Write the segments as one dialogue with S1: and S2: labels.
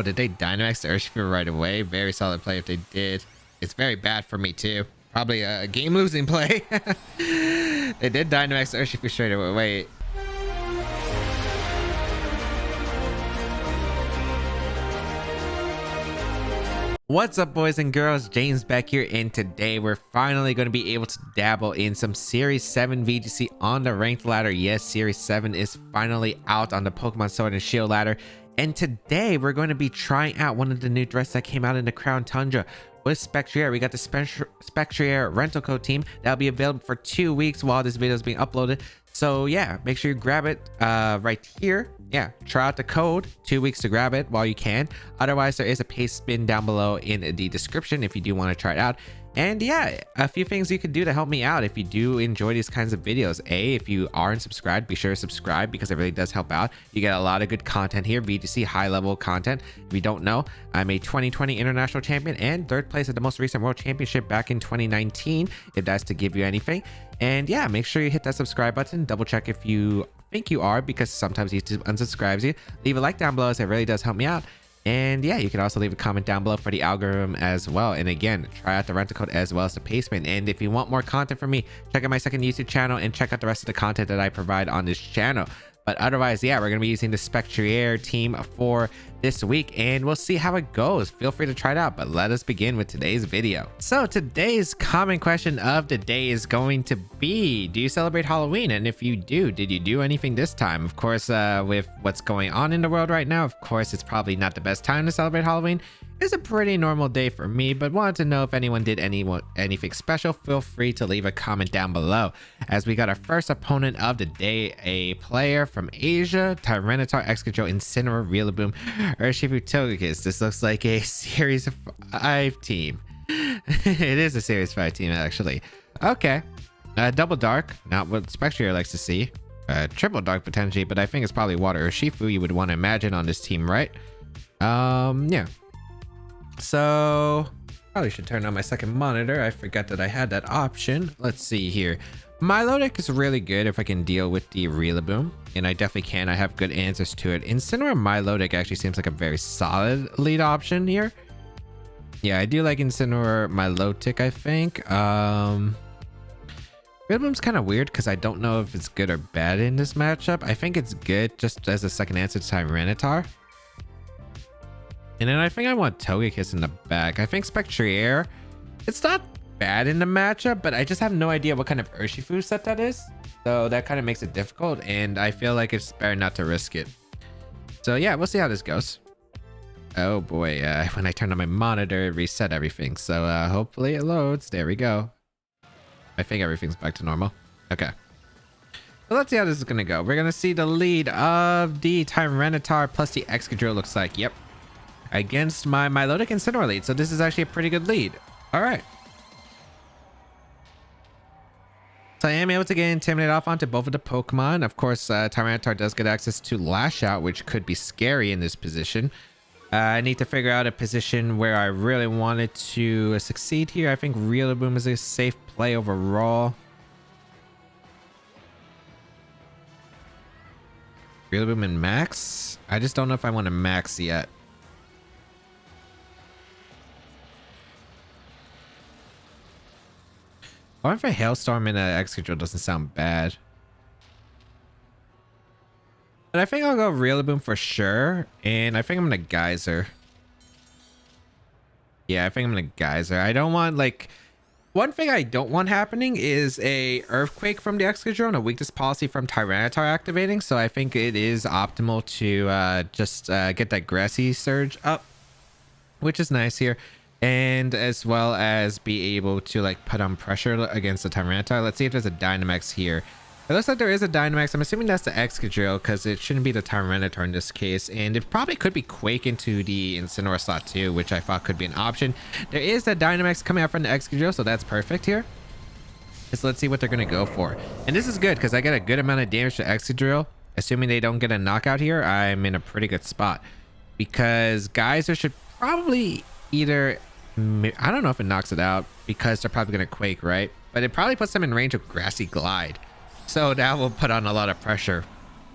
S1: did they Dynamax the Urshifu right away? Very solid play if they did. It's very bad for me too. Probably a game losing play. They did Dynamax the Urshifu straight away. What's up, boys and girls? James back here, and today we're finally going to be able to dabble in some Series 7 VGC on the ranked ladder. Yes, Series 7 is finally out on the Pokemon Sword and Shield ladder, and today we're going to be trying out one of the new threats that came out in the Crown Tundra with Spectrier. We got the Spectrier rental code team that'll be available for 2 weeks while this video is being uploaded. So yeah, make sure you grab it right here. Yeah, try out the code, 2 weeks to grab it while you can. Otherwise, there is a paste spin down below in the description if you do want to try it out. And yeah, a few things you can do to help me out if you do enjoy these kinds of videos. If you aren't subscribed, be sure to subscribe because it really does help out. You get a lot of good content here, VGC high level content. If you don't know, I'm a 2020 international champion and 3rd place at the most recent world championship back in 2019, if that's to give you anything. And yeah, make sure you hit that subscribe button. Double check if you think you are, because sometimes YouTube unsubscribes you. Leave a like down below, as it really does help me out. And yeah, you can also leave a comment down below for the algorithm as well. And again, try out the rental code as well as the payment. And if you want more content from me, check out my second YouTube channel and check out the rest of the content that I provide on this channel. But otherwise, yeah, we're going to be using the Spectrier team for this week, and we'll see how it goes. Feel free to try it out, but let us begin with today's video. So today's common question of the day is going to be, do you celebrate Halloween? And if you do, did you do anything this time? Of course, with what's going on in the world right now, of course, it's probably not the best time to celebrate Halloween. It's a pretty normal day for me, but wanted to know if anyone did anything special. Feel free to leave a comment down below. As we got our first opponent of the day, a player from Asia, Tyranitar, Excadrill, Incineroar, Rillaboom, Urshifu, Togekiss. This looks like a Series 5 team. It is a Series 5 team, actually. Okay. Double Dark, not what Spectrier likes to see. Triple Dark, potentially, but I think it's probably Water Urshifu you would want to imagine on this team, right? Yeah. So probably should turn on my second monitor. I forgot that I had that option. Let's see here. Milotic is really good if I can deal with the Rillaboom, and I definitely can. I have good answers to it. Incineroar Milotic actually seems like a very solid lead option here. Yeah, I do like Incineroar Milotic, I think. Rillaboom's kind of weird because I don't know if it's good or bad in this matchup. I think it's good just as a second answer to Tyranitar. And then I think I want Togekiss in the back. I think Spectrier, it's not bad in the matchup, but I just have no idea what kind of Urshifu set that is. So that kind of makes it difficult, and I feel like it's better not to risk it. So yeah, we'll see how this goes. Oh boy, when I turned on my monitor, it reset everything. So hopefully it loads. There we go. I think everything's back to normal. Okay. So let's see how this is going to go. We're going to see the lead of the Tyranitar plus the Excadrill, looks like. Yep. Against my Milotic and Incineroar lead. So this is actually a pretty good lead. All right. So I am able to get Intimidate off onto both of the Pokemon. Of course, Tyranitar does get access to Lash Out, which could be scary in this position. I need to figure out a position where I really wanted to succeed here. I think Rillaboom is a safe play overall. Rillaboom and Max? I just don't know if I want to Max yet. I wonder if a Hailstorm in an Excadrill doesn't sound bad. But I think I'll go Rillaboom for sure. And I think I'm gonna Geyser. Yeah, I think I'm gonna Geyser. I don't want, like... One thing I don't want happening is a Earthquake from the Excadrill and a Weakness Policy from Tyranitar activating. So I think it is optimal to just get that Grassy Surge up, which is nice here. And as well as be able to like put on pressure against the Tyranitar. Let's see if there's a Dynamax here. It looks like there is a Dynamax. I'm assuming that's the Excadrill because it shouldn't be the Tyranitar in this case. And it probably could be Quake into the Incineroar slot too, which I thought could be an option. There is the Dynamax coming out from the Excadrill, so that's perfect here. So let's see what they're going to go for. And this is good because I get a good amount of damage to Excadrill. Assuming they don't get a knockout here, I'm in a pretty good spot. Because Geyser should probably either... I don't know if it knocks it out because they're probably going to Quake, right? But it probably puts them in range of Grassy Glide. So that will put on a lot of pressure.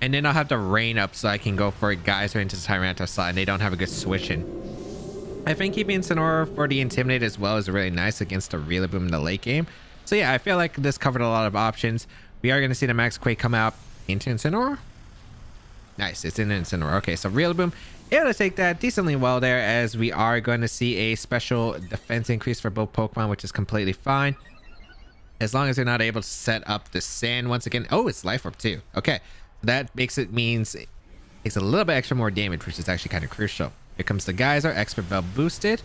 S1: And then I'll have the rain up so I can go for a geyser into the Tyranitar slot and they don't have a good switch in. I think keeping Sonora for the Intimidate as well is really nice against the Rillaboom in the late game. So yeah, I feel like this covered a lot of options. We are going to see the Max Quake come out into Incineroar. Nice, it's in Incineroar. Okay, so Rillaboom able to take that decently well there, as we are going to see a special defense increase for both Pokemon, which is completely fine. As long as they're not able to set up the sand once again. Oh, it's Life Orb too. Okay, that means it takes a little bit extra more damage, which is actually kind of crucial. Here comes the Geyser, Expert Bell boosted.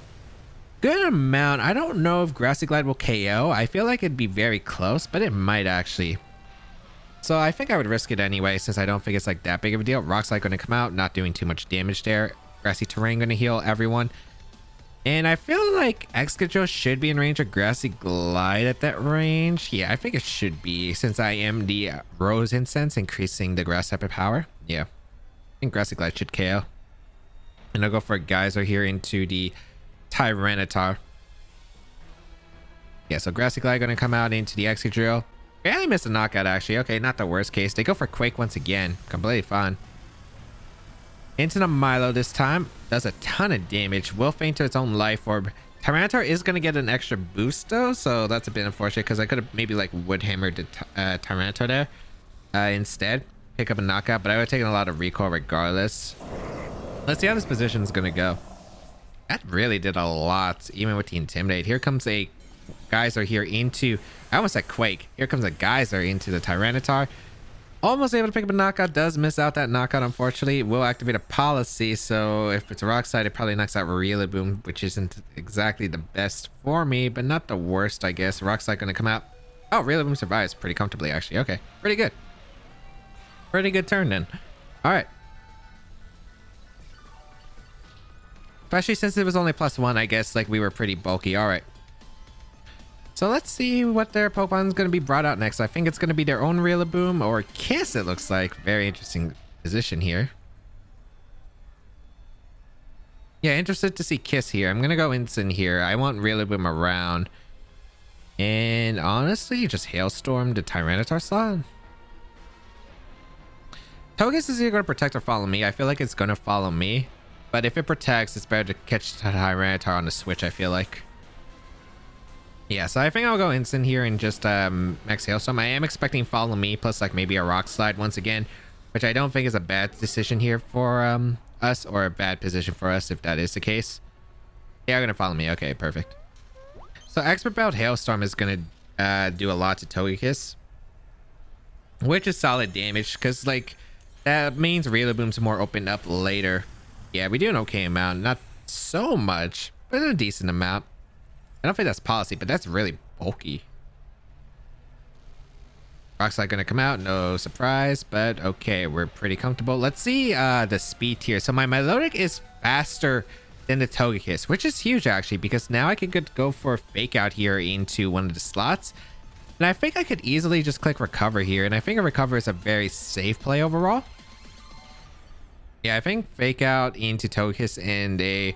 S1: Good amount. I don't know if Grassy Glide will KO. I feel like it'd be very close, but it might actually. So I think I would risk it anyway, since I don't think it's like that big of a deal. Rock Slide going to come out, not doing too much damage there. Grassy Terrain going to heal everyone. And I feel like Excadrill should be in range of Grassy Glide at that range. Yeah, I think it should be, since I am the Rose Incense, increasing the grass type of power. Yeah, I think Grassy Glide should KO. And I'll go for a Geyser here into the Tyranitar. Yeah, so Grassy Glide going to come out into the Excadrill. Barely missed a knockout, actually. Okay, not the worst case. They go for Quake once again. Completely fine. Into the Milo this time. Does a ton of damage. Will faint to its own Life Orb. Tyranitar is going to get an extra boost, though. So that's a bit unfortunate, because I could have maybe like Wood Hammered the Tyranitar there instead. Pick up a knockout, but I would have taken a lot of recoil regardless. Let's see how this position is going to go. That really did a lot, even with the Intimidate. Here comes a Geyser here into, I almost said Quake. Here comes a Geyser into the Tyranitar. Almost able to pick up a knockout. Does miss out that knockout, unfortunately. Will activate a Policy, so if it's a Rock Slide, it probably knocks out Rillaboom, which isn't exactly the best for me, but not the worst, I guess. Rock Slide going to come out. Oh, Rillaboom survives pretty comfortably, actually. Okay, pretty good. Pretty good turn then. All right. Especially since it was only +1, I guess, like, we were pretty bulky. All right. So let's see what their Pokemon is going to be brought out next. I think it's going to be their own Rillaboom or Kiss, it looks like. Very interesting position here. Yeah, interested to see Kiss here. I'm going to go Instant here. I want Rillaboom around. And honestly, just Hailstorm the Tyranitar slot. Togekiss is either going to protect or follow me. I feel like it's going to follow me. But if it protects, it's better to catch the Tyranitar on the switch, I feel like. Yeah, so I think I'll go Instant here and just Max Hailstorm. I am expecting Follow Me, plus like maybe a Rock Slide once again, which I don't think is a bad decision here for us, or a bad position for us if that is the case. Yeah, I'm going to Follow Me. Okay, perfect. So Expert Belt Hailstorm is going to do a lot to Togekiss, which is solid damage, because like that means Rillaboom's more opened up later. Yeah, we do an okay amount. Not so much, but a decent amount. I don't think that's Policy, but that's really bulky. Rock Slide gonna come out, no surprise, but okay, we're pretty comfortable. Let's see the speed tier. So my Milotic is faster than the Togekiss, which is huge actually, because now I could go for a Fake Out here into one of the slots. And I think I could easily just click Recover here, and I think a Recover is a very safe play overall. Yeah, I think Fake Out into Togekiss and a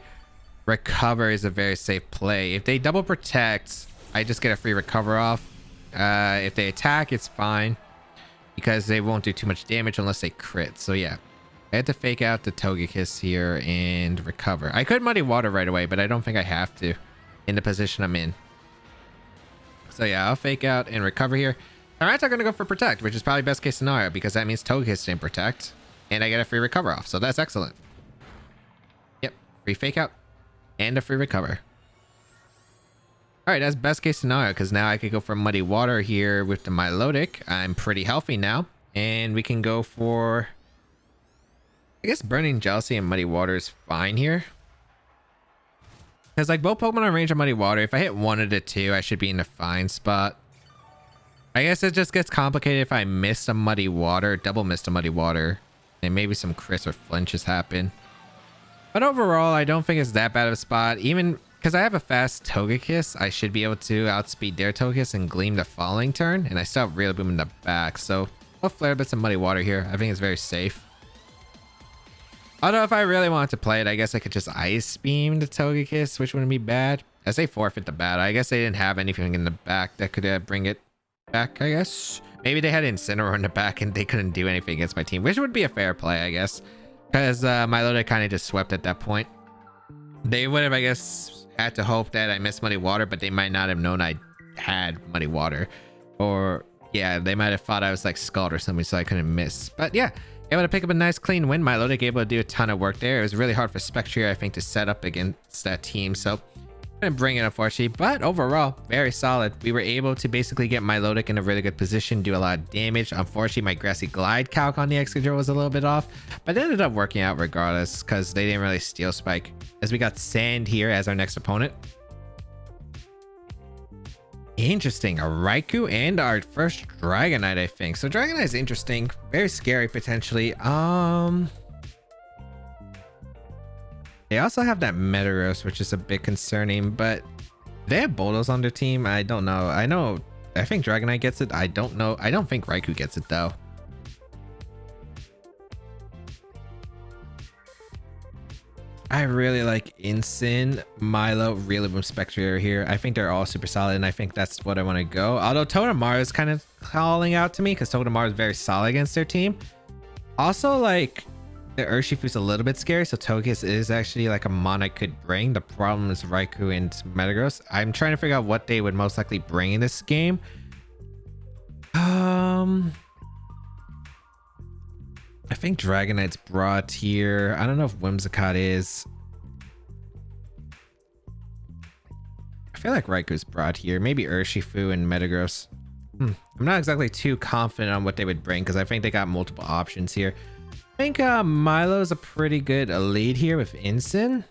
S1: Recover is a very safe play. If they double protect, I just get a free Recover off. If they attack, it's fine, because they won't do too much damage unless they crit. So yeah, I had to Fake Out the Togekiss here and Recover. I could Muddy Water right away, but I don't think I have to in the position I'm in. So yeah, I'll Fake Out and Recover here. Tyranitar gonna go for Protect, which is probably best case scenario, because that means Togekiss didn't Protect, and I get a free Recover off. So that's excellent. Yep, free Fake Out and a free Recover. All right, that's best case scenario, because now I could go for Muddy Water here with the Milotic. I'm pretty healthy now, and we can go for, I guess, Burning Jealousy and Muddy Water is fine here, because like both Pokemon are in range of Muddy Water. If I hit one of the two, I should be in a fine spot. I guess it just gets complicated if I miss a Muddy Water, double missed a Muddy Water, and maybe some crits or flinches happen. But overall, I don't think it's that bad of a spot. Even because I have a fast Togekiss, I should be able to outspeed their Togekiss and Gleam the following turn. And I still have Rillaboom in the back. So I'll Flare Blitz and Muddy Water here. I think it's very safe. Although if I really wanted to play it, I guess I could just Ice Beam the Togekiss, which wouldn't be bad. As they forfeit the battle. I guess they didn't have anything in the back that could bring it back, I guess. Maybe they had Incineroar in the back and they couldn't do anything against my team, which would be a fair play, I guess. Because Milotic kind of just swept at that point. They would have, I guess, had to hope that I missed Muddy Water, but they might not have known I had Muddy Water. Or, yeah, they might have thought I was like Scald or something, so I couldn't miss. But yeah, able to pick up a nice clean win. Milotic able to do a ton of work there. It was really hard for Spectrier, I think, to set up against that team. So couldn't bring it, unfortunately, but overall very solid. We were able to basically get Milotic in a really good position, do a lot of damage. Unfortunately, my Grassy Glide calc on the Excadrill was a little bit off, but it ended up working out regardless because they didn't really Steel Spike. As we got Sand here as our next opponent. Interesting, a Raikou and our first Dragonite, I think. So Dragonite is interesting, very scary potentially. They also have that Metagross, which is a bit concerning, but they have Bulldoze on their team. I don't know. I think Dragonite gets it. I don't know. I don't think Raikou gets it though. I really like Incin, Milo, Rillaboom, Spectrier here. I think they're all super solid, and I think that's what I want to go. Although Totodemaru is kind of calling out to me because Totodemaru is very solid against their team. Also, like, the Urshifu's a little bit scary, so Togekiss is actually like a mon I could bring. The problem is Raikou and Metagross. I'm trying to figure out what they would most likely bring in this game. I think Dragonite's brought here. I don't know if Whimsicott is. I feel like Raikou's brought here. Maybe Urshifu and Metagross. I'm not exactly too confident on what they would bring because I think they got multiple options here. I think Milo's a pretty good lead here with Incin.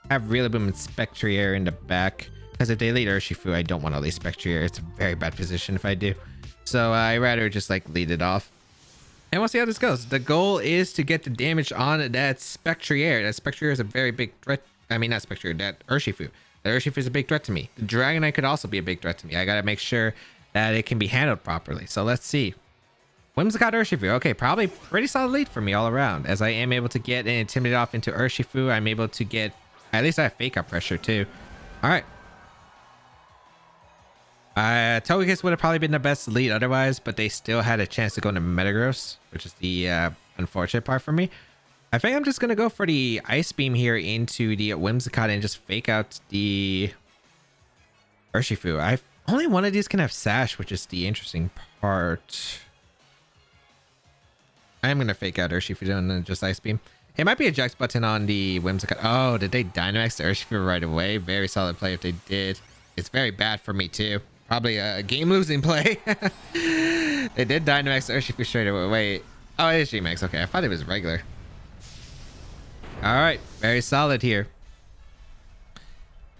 S1: I have Rillaboom and Spectrier in the back because if they lead Urshifu, I don't want to lead Spectrier. It's a very bad position if I do. So I'd rather just like lead it off. And we'll see how this goes. The goal is to get the damage on that Spectrier. That Spectrier is a very big threat. I mean, not Spectrier, that Urshifu. That Urshifu is a big threat to me. The Dragonite could also be a big threat to me. I gotta make sure that it can be handled properly. So let's see. Whimsicott Urshifu. Okay, probably pretty solid lead for me all around. As I am able to get and intimidate off into Urshifu, I'm able to get... At least I have Fake Out Pressure too. Alright. Togekiss would have probably been the best lead otherwise, but they still had a chance to go into Metagross, which is the unfortunate part for me. I think I'm just going to go for the Ice Beam here into the Whimsicott and just fake out the Urshifu. Only one of these can have Sash, which is the interesting part. I'm going to fake out Urshifu and then just Ice Beam. It might be a Jax button on the Whimsicott. Oh, did they Dynamax the Urshifu right away? Very solid play if they did. It's very bad for me too. Probably a game-losing play. They did Dynamax Urshifu straight away. Wait. Oh, it is G-Max. Okay, I thought it was regular. Alright, very solid here.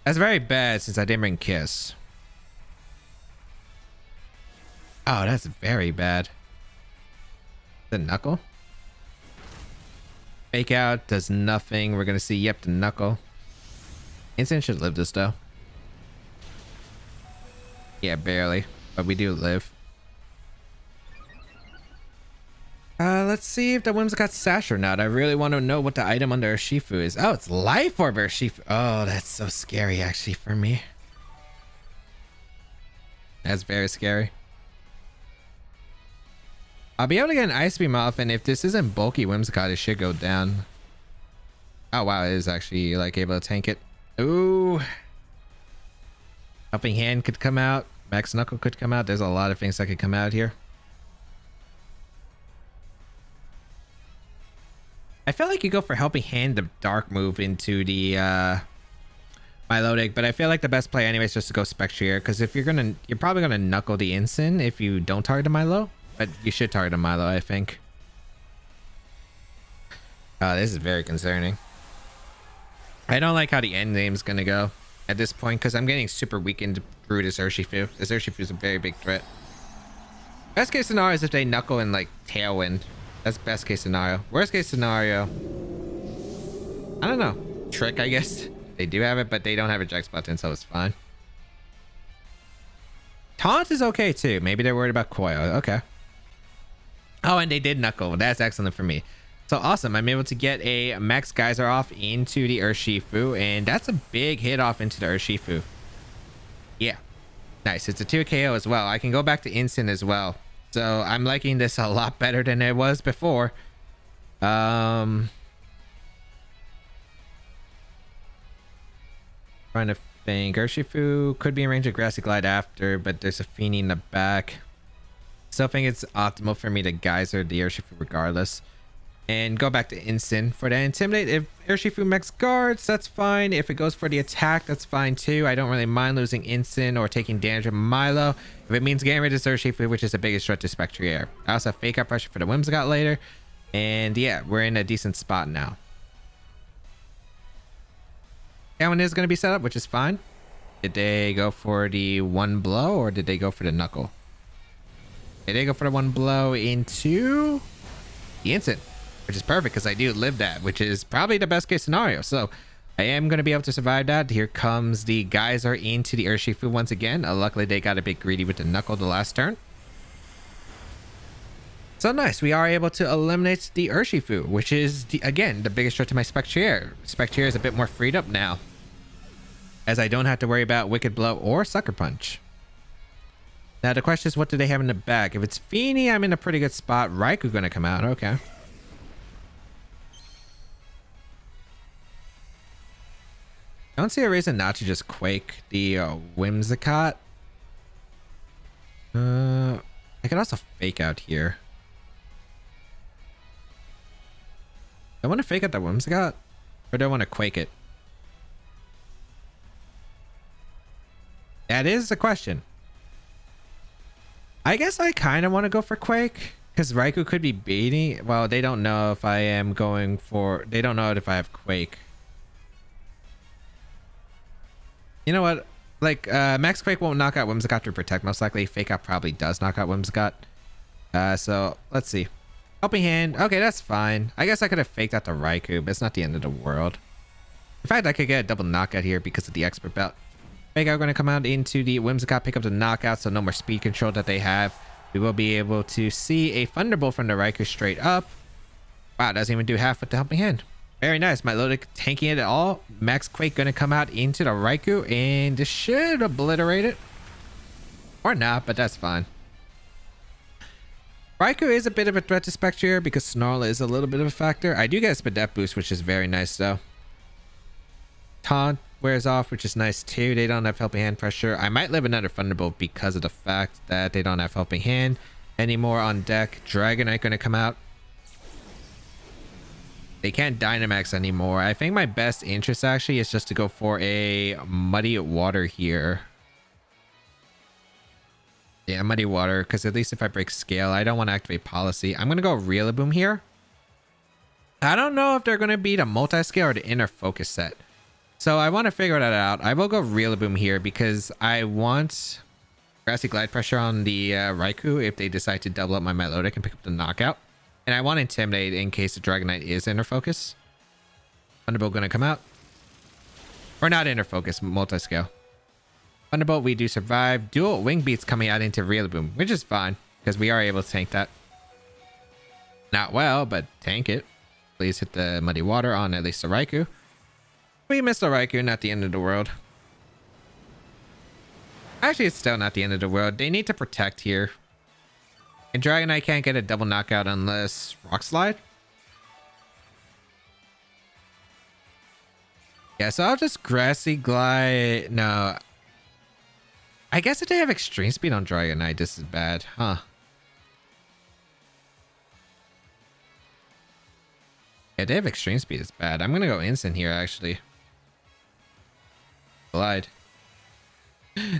S1: That's very bad since I didn't bring Kiss. Oh, that's very bad. The Knuckle? Fake Out does nothing. We're gonna see, yep, the Knuckle. Instant should live this though. Yeah, barely, but we do live. Let's see if the Whimsicott Sash or not. I really want to know what the item under Urshifu is. Oh, it's Life Orb Urshifu. Oh, that's so scary actually for me. That's very scary. I'll be able to get an Ice Beam off, and if this isn't bulky Whimsicott, it should go down. Oh wow, it is actually like able to tank it. Ooh. Helping Hand could come out. Max Knuckle could come out. There's a lot of things that could come out here. I feel like you go for Helping Hand, the Dark move into the Milotic, but I feel like the best play anyway is just to go Spectrier, because if you're probably gonna Knuckle the Incin if you don't target a Milo, but you should target a Milo, I think. Oh, this is very concerning. I don't like how the end game's gonna go at this point because I'm getting super weakened through this Urshifu. This Urshifu is a very big threat. Best case scenario is if they Knuckle and like Tailwind. That's best case scenario. Worst case scenario, I don't know. Trick, I guess. They do have it, but they don't have a Jax button, so it's fine. Taunt is okay too. Maybe they're worried about Koyo. Okay. Oh, and they did Knuckle. That's excellent for me. So awesome. I'm able to get a Max Geyser off into the Urshifu, and that's a big hit off into the Urshifu. Yeah. Nice. It's a 2 KO as well. I can go back to Incin as well. So I'm liking this a lot better than it was before. Trying to think. Urshifu could be in range of Grassy Glide after, but there's a Feeny in the back. Still think it's optimal for me to Geyser the Urshifu regardless. And go back to Instant for the Intimidate. If Urshifu max guards, that's fine. If it goes for the attack, that's fine too. I don't really mind losing Instant or taking damage from Milo. If it means getting rid of Urshifu, which is the biggest threat to Spectrier. I also have Fake Out Pressure for the Whimsicott later. And yeah, we're in a decent spot now. Cowan is going to be set up, which is fine. Did they go for the one blow or did they go for the knuckle? Did they go for the one blow into the Instant? Which is perfect because I do live that, which is probably the best case scenario. So I am going to be able to survive that. Here comes the Geyser into the Urshifu once again. Luckily, they got a bit greedy with the Knuckle the last turn. So nice. We are able to eliminate the Urshifu, which is, again, the biggest threat to my Spectrier. Spectrier is a bit more freed up now, as I don't have to worry about Wicked Blow or Sucker Punch. Now, the question is, what do they have in the back? If it's Feeny, I'm in a pretty good spot. Raikou going to come out. Okay. I don't see a reason not to just Quake the Whimsicott. I could also Fake Out here. I want to Fake Out the Whimsicott, or do I want to Quake it? That is the question. I guess I kind of want to go for Quake, because Raikou could be beating. Well, they don't know if I am going for... They don't know if I have Quake. You know what? Like, Max Quake won't knock out Whimsicott to protect, most likely. Fake Out probably does knock out Whimsicott. So, let's see. Helping Hand. Okay, that's fine. I guess I could have faked out the Raikou, but it's not the end of the world. In fact, I could get a double knockout here because of the Expert Belt. Fake Out going to come out into the Whimsicott, pick up the knockout, so no more speed control that they have. We will be able to see a Thunderbolt from the Raikou straight up. Wow, doesn't even do half with the Helping Hand. Very nice. My Milotic tanking it at all. Max Quake going to come out into the Raikou, and this should obliterate it. Or not, but that's fine. Raikou is a bit of a threat to Spectrier because Snarl is a little bit of a factor. I do get a Spadef boost, which is very nice though. Taunt wears off, which is nice too. They don't have Helping Hand pressure. I might live another Thunderbolt because of the fact that they don't have Helping Hand anymore on deck. Dragonite going to come out. They can't Dynamax anymore. I think my best interest actually is just to go for a Muddy Water here. Yeah, Muddy Water, because at least if I break Scale, I don't want to activate Policy. I'm going to go Rillaboom here. I don't know if they're going to beat a Multi-Scale or the Inner Focus set. So I want to figure that out. I will go Rillaboom here because I want Grassy Glide Pressure on the Raikou if they decide to double up my Milotic and pick up the Knockout. And I want Intimidate in case the Dragonite is Inner Focus. Thunderbolt going to come out. Or not Inner Focus, Multi-Scale. Thunderbolt, we do survive. Dual Wing Beats coming out into Rillaboom, which is fine because we are able to tank that. Not well, but tank it. Please hit the Muddy Water on at least the Raikou. We missed the Raikou, not the end of the world. Actually, it's still not the end of the world. They need to protect here. And Dragonite can't get a double knockout unless Rock Slide. Yeah, so I'll just Grassy Glide. No. I guess if they have Extreme Speed on Dragonite, this is bad, huh? Yeah, they have Extreme Speed, it's bad. I'm gonna go Instant here, actually. Glide.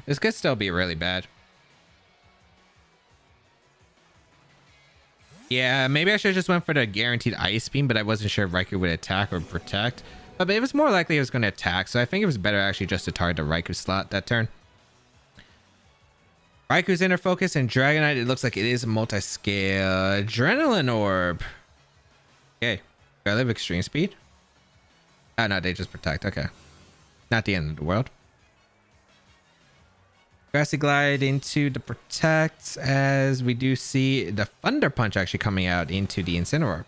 S1: This could still be really bad. Yeah, maybe I should have just went for the guaranteed Ice Beam, but I wasn't sure if Raikou would attack or protect. But it was more likely it was going to attack, so I think it was better actually just to target the Raikou slot that turn. Raikou's Inner Focus and Dragonite, it looks like it is a multi-scale. Adrenaline Orb. Okay. Do I live Extreme Speed? Oh, no, they just protect. Okay. Not the end of the world. Grassy Glide into the Protect as we do see the Thunder Punch actually coming out into the Incineroar.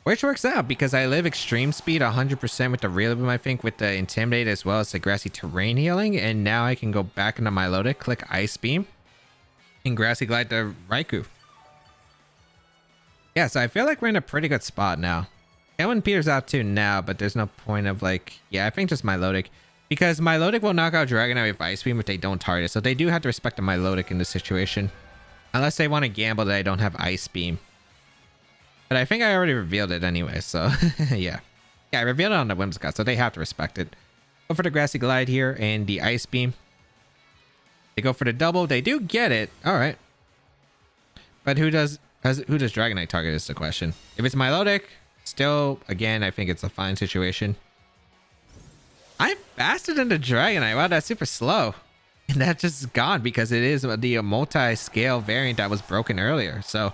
S1: Which works out because I live Extreme Speed 100% with the Rillaboom, I think, with the Intimidate as well as the Grassy Terrain Healing. And now I can go back into Milotic, click Ice Beam. And Grassy glide to Raikou. Yeah, so I feel like we're in a pretty good spot now. Ellen Peter's out too now, but there's no point of like... Yeah, I think just Milotic. Because Milotic will knock out Dragonite with Ice Beam if they don't target. So they do have to respect the Milotic in this situation. Unless they want to gamble that I don't have Ice Beam. But I think I already revealed it anyway, so yeah. Yeah, I revealed it on the Whimsicott, so they have to respect it. Go for the Grassy Glide here and the Ice Beam. They go for the double. They do get it. All right. But who does Dragonite target is the question. If it's Milotic, still, again, I think it's a fine situation. I'm faster than the Dragonite. Wow, that's super slow. And that's just gone because it is the multi-scale variant that was broken earlier. So,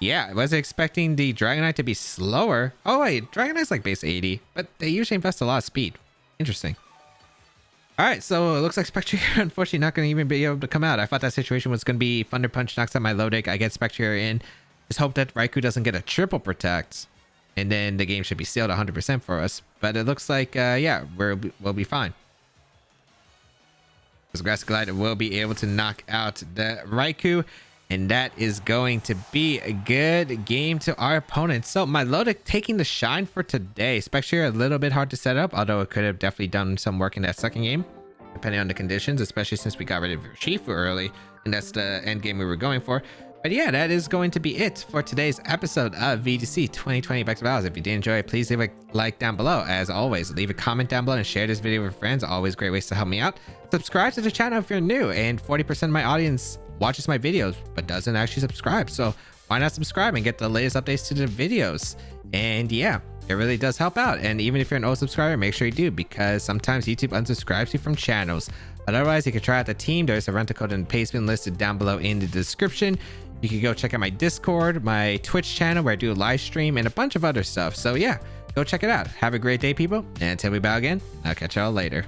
S1: yeah, I was expecting the Dragonite to be slower. Oh, wait, Dragonite's like base 80, but they usually invest a lot of speed. Interesting. All right, so it looks like Spectrier, unfortunately, not going to even be able to come out. I thought that situation was going to be Thunder Punch knocks out Milotic. I get Spectrier in. Just hope that Raikou doesn't get a triple protect. And then the game should be sealed 100% for us. But it looks like, yeah, we'll be fine. This Grassy Glide will be able to knock out the Raikou. And that is going to be a good game to our opponent. So Milotic taking the shine for today. Spectrier a little bit hard to set up, although it could have definitely done some work in that second game, depending on the conditions, especially since we got rid of Shifu early. And that's the end game we were going for. But yeah, that is going to be it for today's episode of VGC 2020 Baek Battles. If you did enjoy it, please leave a like down below. As always, leave a comment down below and share this video with friends. Always great ways to help me out. Subscribe to the channel if you're new, and 40% of my audience watches my videos but doesn't actually subscribe. So why not subscribe and get the latest updates to the videos? And yeah, it really does help out. And even if you're an old subscriber, make sure you do, because sometimes YouTube unsubscribes you from channels. But otherwise, you can try out the team. There's a rental code and paste bin listed down below in the description. You can go check out my Discord, my Twitch channel where I do a live stream, and a bunch of other stuff. So yeah, go check it out. Have a great day, people. And until we bow again, I'll catch y'all later.